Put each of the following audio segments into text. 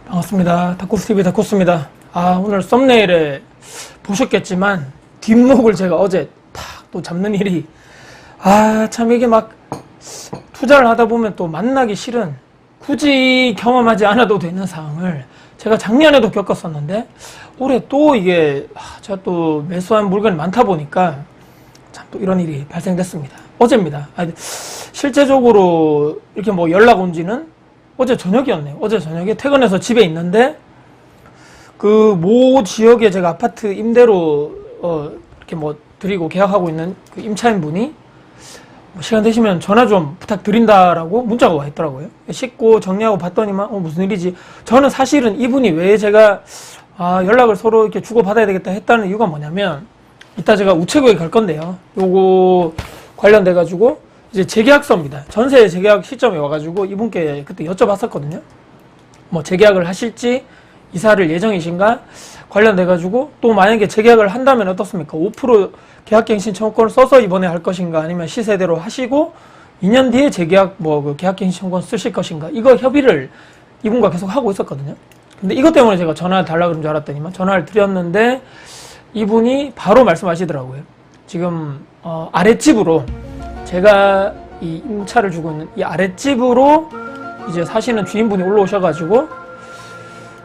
반갑습니다. 다코스TV 다코스입니다. 오늘 썸네일에 보셨겠지만 뒷목을 제가 어제 탁 또 잡는 일이 참 이게 막 투자를 하다 보면 또 만나기 싫은 굳이 경험하지 않아도 되는 상황을 제가 작년에도 겪었었는데 올해 또 이게 제가 또 매수한 물건이 많다 보니까 참 또 이런 일이 발생됐습니다. 어제입니다. 실제적으로 이렇게 뭐 연락 온 지는 어제 저녁이었네요. 어제 저녁에 퇴근해서 집에 있는데 그 모 지역에 제가 아파트 임대로 이렇게 뭐 드리고 계약하고 있는 그 임차인 분이 시간 되시면 전화 좀 부탁드린다라고 문자가 와 있더라고요. 씻고 정리하고 봤더니만 무슨 일이지. 저는 사실은 이분이 왜 제가 연락을 서로 이렇게 주고받아야 되겠다 했다는 이유가 뭐냐면 이따 제가 우체국에 갈 건데요. 요거 관련돼 가지고 이제 재계약서입니다. 전세 재계약 시점에 와가지고 이분께 그때 여쭤봤었거든요. 뭐 재계약을 하실지 이사를 예정이신가 관련돼가지고 또 만약에 재계약을 한다면 어떻습니까? 5% 계약갱신 청구권을 써서 이번에 할 것인가 아니면 시세대로 하시고 2년 뒤에 재계약 그 계약갱신 청구권 쓰실 것인가 이거 협의를 이분과 계속 하고 있었거든요. 근데 이것 때문에 제가 전화 달라 그런 줄 알았더니만 전화를 드렸는데 이분이 바로 말씀하시더라고요. 지금 아랫집으로 제가 이 임차를 주고 있는 이 아랫집으로 이제 사시는 주인분이 올라오셔가지고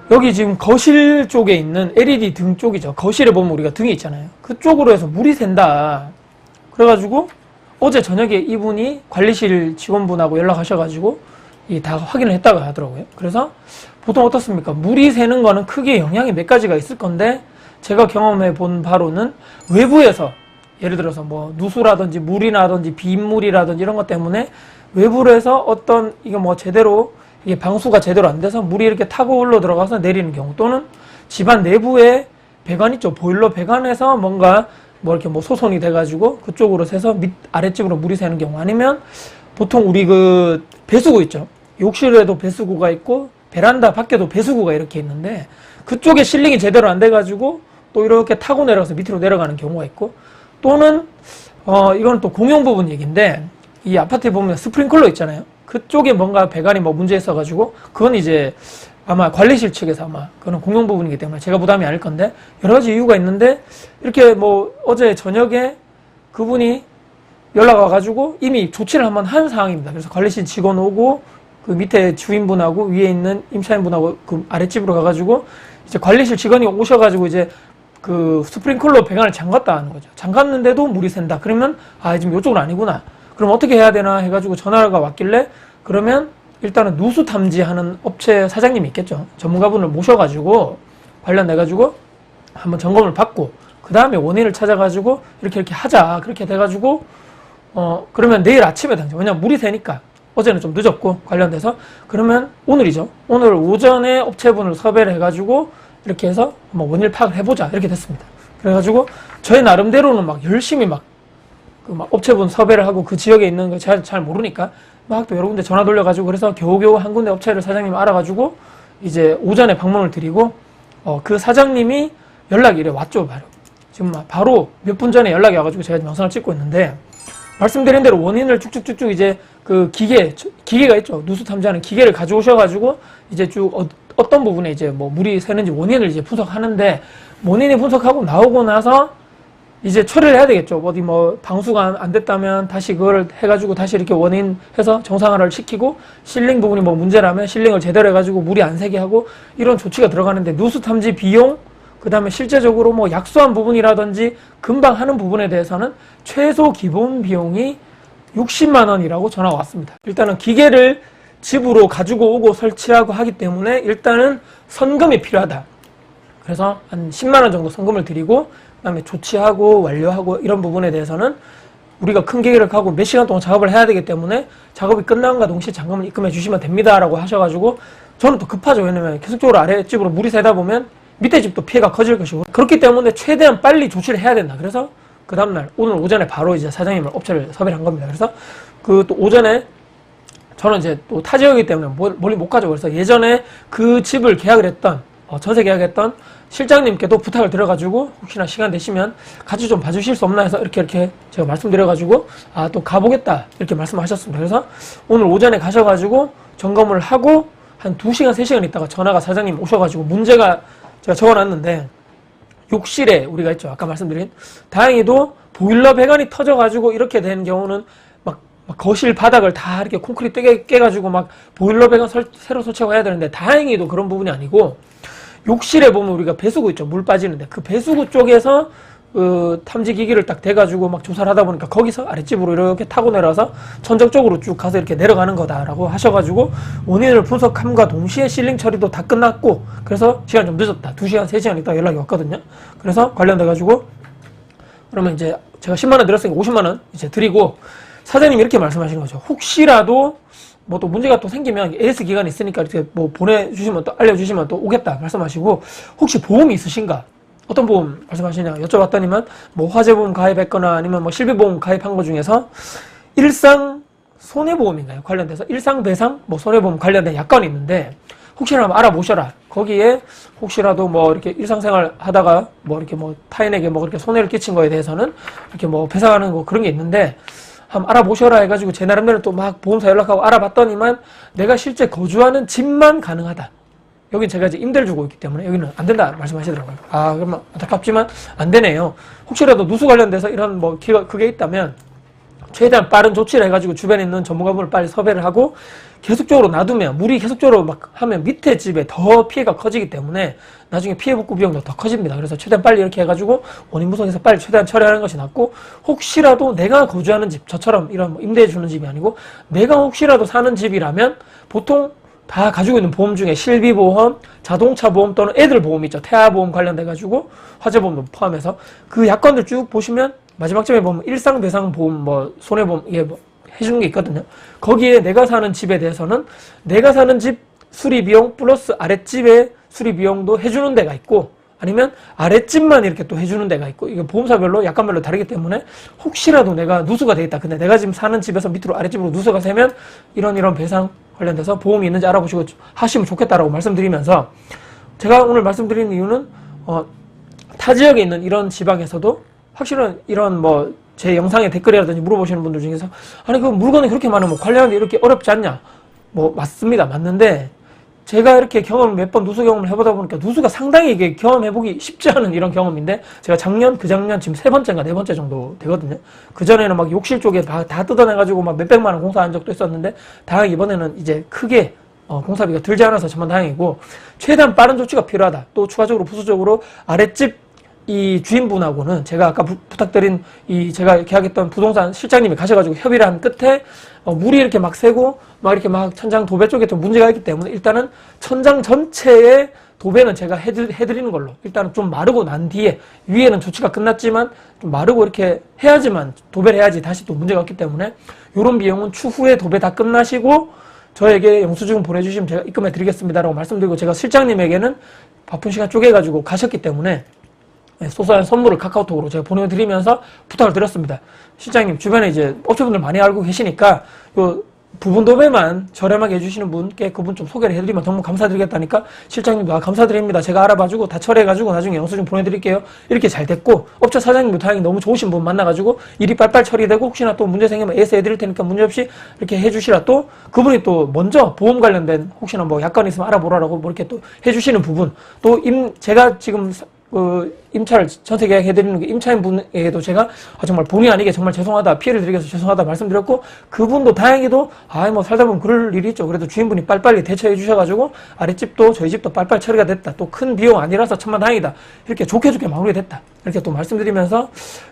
여기 지금 거실 쪽에 있는 LED 등 쪽이죠. 거실에 보면 우리가 등이 있잖아요. 그쪽으로 해서 물이 샌다. 그래가지고 어제 저녁에 이분이 관리실 직원분하고 연락하셔가지고 다 확인을 했다고 하더라고요. 그래서 보통 어떻습니까? 물이 새는 거는 크게 영향이 몇 가지가 있을 건데 제가 경험해 본 바로는 외부에서 예를 들어서 뭐 누수라든지 물이라든지 빗물이라든지 이런 것 때문에 외부로 해서 어떤 이게 뭐 제대로 이게 방수가 제대로 안 돼서 물이 이렇게 타고 올라 들어가서 내리는 경우 또는 집안 내부에 배관 있죠. 보일러 배관에서 뭔가 뭐 이렇게 뭐 소손이 돼가지고 그쪽으로 새서 아랫집으로 물이 새는 경우 아니면 보통 우리 그 배수구 있죠. 욕실에도 배수구가 있고 베란다 밖에도 배수구가 이렇게 있는데 그쪽에 실링이 제대로 안 돼가지고 또 이렇게 타고 내려가서 밑으로 내려가는 경우가 있고 또는 이건 또 공용 부분 얘기인데 이 아파트에 보면 스프링클러 있잖아요. 그쪽에 뭔가 배관이 뭐 문제 있어가지고 그건 이제 아마 관리실 측에서 아마 그건 공용 부분이기 때문에 제가 부담이 아닐 건데 여러 가지 이유가 있는데 이렇게 뭐 어제 저녁에 그분이 연락 와가지고 이미 조치를 한번 한 상황입니다. 그래서 관리실 직원 오고 그 밑에 주인분하고 위에 있는 임차인분하고 그 아랫집으로 가가지고 이제 관리실 직원이 오셔가지고 이제 그 스프링클러 배관을 잠갔다 하는 거죠. 잠갔는데도 물이 샌다. 그러면 지금 이쪽은 아니구나. 그럼 어떻게 해야 되나 해가지고 전화가 왔길래 그러면 일단은 누수 탐지하는 업체 사장님이 있겠죠. 전문가분을 모셔가지고 관련돼가지고 한번 점검을 받고 그 다음에 원인을 찾아가지고 이렇게 하자. 그렇게 돼가지고 그러면 내일 아침에 당장 왜냐면 물이 새니까 어제는 좀 늦었고 관련돼서 그러면 오늘이죠. 오늘 오전에 업체분을 섭외를 해가지고 이렇게 해서 한번 원인을 파악을 해보자 이렇게 됐습니다. 그래가지고 저희 나름대로는 막 열심히 막 업체분 섭외를 하고 그 지역에 있는 거 잘 모르니까 막 또 여러 군데 전화 돌려가지고 그래서 겨우겨우 한 군데 업체를 사장님 알아가지고 이제 오전에 방문을 드리고 그 사장님이 연락이 이래 왔죠. 지금 바로 몇 분 전에 연락이 와가지고 제가 영상을 찍고 있는데 말씀드린 대로 원인을 쭉쭉쭉쭉 이제 그 기계가 있죠. 누수 탐지하는 기계를 가져오셔가지고 이제 쭉 어떤 부분에 이제 뭐 물이 새는지 원인을 이제 분석하는데 원인이 분석하고 나오고 나서 이제 처리를 해야 되겠죠. 어디 뭐 방수가 안 됐다면 다시 그걸 해가지고 다시 이렇게 원인 해서 정상화를 시키고 실링 부분이 뭐 문제라면 실링을 제대로 해가지고 물이 안 새게 하고 이런 조치가 들어가는데 누수 탐지 비용 그 다음에 실제적으로 뭐 약소한 부분이라든지 금방 하는 부분에 대해서는 최소 기본 비용이 60만 원이라고 전화가 왔습니다. 일단은 기계를 집으로 가지고 오고 설치하고 하기 때문에 일단은 선금이 필요하다. 그래서 한 10만 원 정도 선금을 드리고 그다음에 조치하고 완료하고 이런 부분에 대해서는 우리가 큰 계획을 가고 몇 시간 동안 작업을 해야 되기 때문에 작업이 끝난과 동시에 잔금을 입금해 주시면 됩니다라고 하셔가지고 저는 또 급하죠. 왜냐면 계속적으로 아랫집으로 물이 새다 보면 밑에 집도 피해가 커질 것이고 그렇기 때문에 최대한 빨리 조치를 해야 된다. 그래서 그 다음날 오늘 오전에 바로 이제 사장님을 업체를 섭외를 한 겁니다. 그래서 그 또 오전에 저는 이제 또 타 지역이기 때문에 멀리 못 가죠. 그래서 예전에 그 집을 계약을 했던 전세 계약했던 실장님께도 부탁을 드려가지고 혹시나 시간 되시면 같이 좀 봐주실 수 없나 해서 이렇게 제가 말씀드려가지고 또 가보겠다 이렇게 말씀하셨습니다. 그래서 오늘 오전에 가셔가지고 점검을 하고 한 2시간, 3시간 있다가 전화가 사장님 오셔가지고 문제가 제가 적어놨는데 욕실에 우리가 있죠. 아까 말씀드린 다행히도 보일러 배관이 터져가지고 이렇게 된 경우는 막 거실 바닥을 다 이렇게 콘크리트 깨가지고 막 보일러 배관 새로 설치하고 해야 되는데 다행히도 그런 부분이 아니고 욕실에 보면 우리가 배수구 있죠. 물 빠지는데 그 배수구 쪽에서 탐지 기기를 딱 대가지고 막 조사를 하다 보니까 거기서 아랫집으로 이렇게 타고 내려와서 천정 쪽으로 쭉 가서 이렇게 내려가는 거다라고 하셔가지고 원인을 분석함과 동시에 실링 처리도 다 끝났고 그래서 시간 좀 늦었다. 2시간, 3시간 있다가 연락이 왔거든요. 그래서 관련돼가지고 그러면 이제 제가 10만원 드렸으니까 50만원 이제 드리고 사장님이 이렇게 말씀하시는 거죠. 혹시라도 뭐 또 문제가 또 생기면 AS 기간이 있으니까 이렇게 뭐 보내주시면 또 알려주시면 또 오겠다 말씀하시고 혹시 보험이 있으신가? 어떤 보험 말씀하시냐 여쭤봤더니만 뭐 화재보험 가입했거나 아니면 뭐 실비보험 가입한 것 중에서 일상 손해보험인가요? 관련돼서 일상 배상 뭐 손해보험 관련된 약관이 있는데 혹시나 한번 알아보셔라. 거기에 혹시라도 뭐 이렇게 일상생활 하다가 뭐 이렇게 뭐 타인에게 뭐 이렇게 손해를 끼친 거에 대해서는 이렇게 뭐 배상하는 거 그런 게 있는데 한번 알아보셔라 해가지고 제 나름대로 또 막 보험사 연락하고 알아봤더니만 내가 실제 거주하는 집만 가능하다. 여긴 제가 이제 임대를 주고 있기 때문에 여기는 안 된다 말씀하시더라고요. 아, 그러면 안타깝지만 안 되네요. 혹시라도 누수 관련돼서 이런 뭐 그게 있다면 최대한 빠른 조치를 해가지고 주변에 있는 전문가분을 빨리 섭외를 하고 계속적으로 놔두면 물이 계속적으로 막 하면 밑에 집에 더 피해가 커지기 때문에 나중에 피해 복구 비용도 더 커집니다. 그래서 최대한 빨리 이렇게 해가지고 원인 분석해서 빨리 최대한 처리하는 것이 낫고 혹시라도 내가 거주하는 집 저처럼 이런 임대해 주는 집이 아니고 내가 혹시라도 사는 집이라면 보통 다 가지고 있는 보험 중에 실비보험, 자동차 보험 또는 애들 보험 있죠. 태아보험 관련돼가지고 화재보험도 포함해서 그 약관들 쭉 보시면 마지막 점에 보면 일상배상보험, 뭐 손해보험 이게 뭐 해주는 게 있거든요. 거기에 내가 사는 집에 대해서는 내가 사는 집 수리비용 플러스 아랫집의 수리비용도 해주는 데가 있고 아니면 아랫집만 이렇게 또 해주는 데가 있고 이게 보험사별로 약관별로 다르기 때문에 혹시라도 내가 누수가 돼 있다. 근데 내가 지금 사는 집에서 밑으로 아랫집으로 누수가 새면 이런 배상 관련돼서 보험이 있는지 알아보시고 하시면 좋겠다라고 말씀드리면서 제가 오늘 말씀드리는 이유는 타 지역에 있는 이런 지방에서도 확실한 이런 뭐 제 영상에 댓글이라든지 물어보시는 분들 중에서 아니 그 물건이 그렇게 많으면 관리하는데 이렇게 어렵지 않냐? 뭐 맞습니다. 맞는데 제가 이렇게 경험을 몇 번 누수 경험을 해보다 보니까 누수가 상당히 이게 경험해보기 쉽지 않은 이런 경험인데 제가 작년, 그작년 지금 3번째인가 4번째 정도 되거든요. 그전에는 막 욕실 쪽에 다 뜯어내가지고 막 몇백만 원 공사한 적도 있었는데 다행히 이번에는 이제 크게 공사비가 들지 않아서 정말 다행이고 최대한 빠른 조치가 필요하다. 또 추가적으로 부수적으로 아랫집 이 주인분하고는 제가 아까 부탁드린 이 제가 계약했던 부동산 실장님이 가셔가지고 협의를 한 끝에 물이 이렇게 막 새고 막 이렇게 막 천장 도배 쪽에 좀 문제가 있기 때문에 일단은 천장 전체의 도배는 제가 해드리는 걸로 일단은 좀 마르고 난 뒤에 위에는 조치가 끝났지만 좀 마르고 이렇게 해야지만 도배를 해야지 다시 또 문제가 없기 때문에 이런 비용은 추후에 도배 다 끝나시고 저에게 영수증 보내주시면 제가 입금해 드리겠습니다라고 말씀드리고 제가 실장님에게는 바쁜 시간 쪼개가지고 가셨기 때문에 소소한 선물을 카카오톡으로 제가 보내드리면서 부탁을 드렸습니다. 실장님 주변에 이제 업체분들 많이 알고 계시니까 요 부분 도배만 저렴하게 해주시는 분께 그분 좀 소개를 해드리면 너무 감사드리겠다니까 실장님도 감사드립니다. 제가 알아봐주고 다 처리해가지고 나중에 영수증 보내드릴게요. 이렇게 잘 됐고 업체 사장님도 다행히 너무 좋으신 분 만나가지고 일이 빨빨 처리되고 혹시나 또 문제 생기면 AS 해드릴 테니까 문제없이 이렇게 해주시라 또 그분이 또 먼저 보험 관련된 혹시나 뭐 약관 있으면 알아보라고 뭐 이렇게 또 해주시는 부분 또 제가 지금 임차를 전세 계약 해드리는 게 임차인 분에게도 제가 정말 본의 아니게 정말 죄송하다 피해를 드리게 해서 죄송하다 말씀드렸고 그분도 다행히도 뭐 살다 보면 그럴 일이 있죠. 그래도 주인분이 빨리빨리 대처해 주셔가지고 아랫집도 저희 집도 빨리빨리 처리가 됐다. 또 큰 비용 아니라서 천만다행이다. 이렇게 좋게 마무리됐다. 이렇게 또 말씀드리면서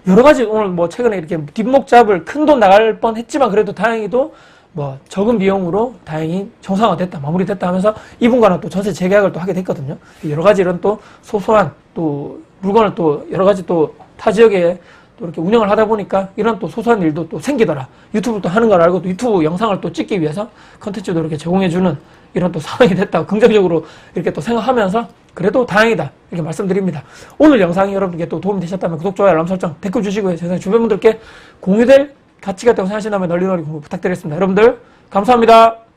여러 가지 오늘 뭐 최근에 이렇게 뒷목 잡을 큰 돈 나갈 뻔 했지만 그래도 다행히도 뭐 적은 비용으로 다행히 정상화됐다 마무리됐다 하면서 이분과는 또 전세 재계약을 또 하게 됐거든요. 여러 가지 이런 또 소소한 또 물건을 또 여러 가지 또 타 지역에 또 이렇게 운영을 하다 보니까 이런 또 소소한 일도 또 생기더라. 유튜브를 또 하는 걸 알고 또 유튜브 영상을 또 찍기 위해서 컨텐츠도 이렇게 제공해주는 이런 또 상황이 됐다. 긍정적으로 이렇게 또 생각하면서 그래도 다행이다. 이렇게 말씀드립니다. 오늘 영상이 여러분께 또 도움이 되셨다면 구독, 좋아요, 알람 설정, 댓글 주시고요. 세상 주변 분들께 공유될 가치가 있다고 생각하신다면 널리 공유 부탁드리겠습니다. 여러분들 감사합니다.